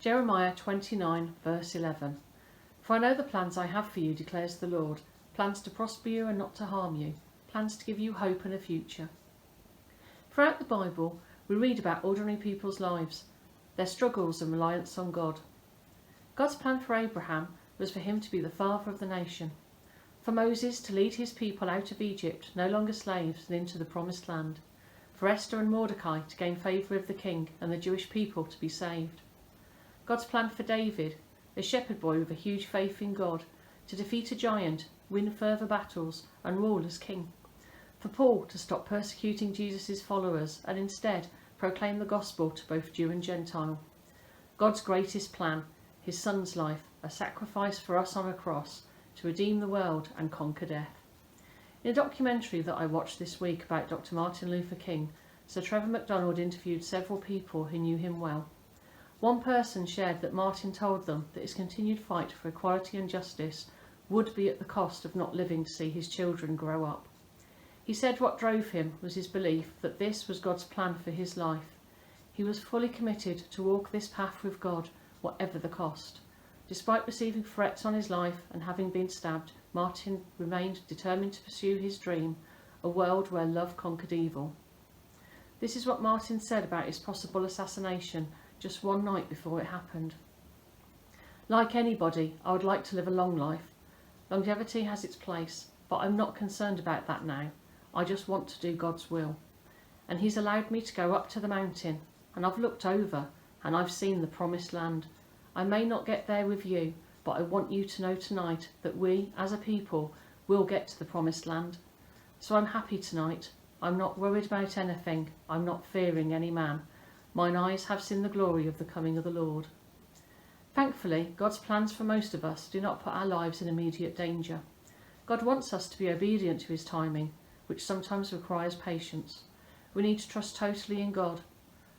Jeremiah 29 verse 11. For I know the plans I have for you, declares the Lord, plans to prosper you and not to harm you, plans to give you hope and a future. Throughout the Bible, we read about ordinary people's lives, their struggles and reliance on God. God's plan for Abraham was for him to be the father of the nation, for Moses to lead his people out of Egypt, no longer slaves, and into the promised land, for Esther and Mordecai to gain favour of the king and the Jewish people to be saved. God's plan for David, a shepherd boy with a huge faith in God, to defeat a giant, win further battles, and rule as king. For Paul to stop persecuting Jesus' followers and instead proclaim the gospel to both Jew and Gentile. God's greatest plan, his son's life, a sacrifice for us on a cross to redeem the world and conquer death. In a documentary that I watched this week about Dr. Martin Luther King, Sir Trevor McDonald interviewed several people who knew him well. One person shared that Martin told them that his continued fight for equality and justice would be at the cost of not living to see his children grow up. He said what drove him was his belief that this was God's plan for his life. He was fully committed to walk this path with God, whatever the cost. Despite receiving threats on his life and having been stabbed, Martin remained determined to pursue his dream, a world where love conquered evil. This is what Martin said about his possible assassination just one night before it happened. Like anybody, I would like to live a long life. Longevity has its place, but I'm not concerned about that now. I just want to do God's will. And he's allowed me to go up to the mountain, and I've looked over, and I've seen the promised land. I may not get there with you, but I want you to know tonight that we, as a people, will get to the promised land. So I'm happy tonight. I'm not worried about anything. I'm not fearing any man. Mine eyes have seen the glory of the coming of the Lord. Thankfully, God's plans for most of us do not put our lives in immediate danger. God wants us to be obedient to his timing, which sometimes requires patience. We need to trust totally in God.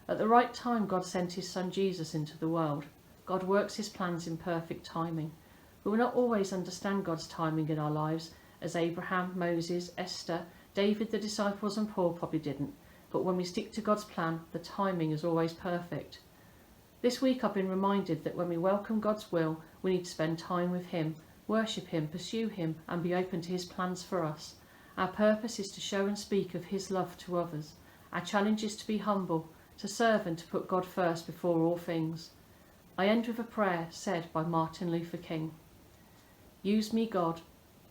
At the right time, God sent his son Jesus into the world. God works his plans in perfect timing. We will not always understand God's timing in our lives, as Abraham, Moses, Esther, David, the disciples and Paul probably didn't. But when we stick to God's plan, the timing is always perfect. This week I've been reminded that when we welcome God's will, we need to spend time with him, worship him, pursue him and be open to his plans for us. Our purpose is to show and speak of his love to others. Our challenge is to be humble, to serve and to put God first before all things. I end with a prayer said by Martin Luther King. Use me, God.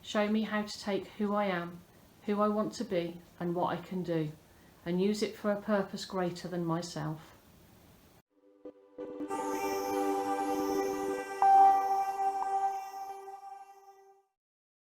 Show me how to take who I am, who I want to be and what I can do, and use it for a purpose greater than myself.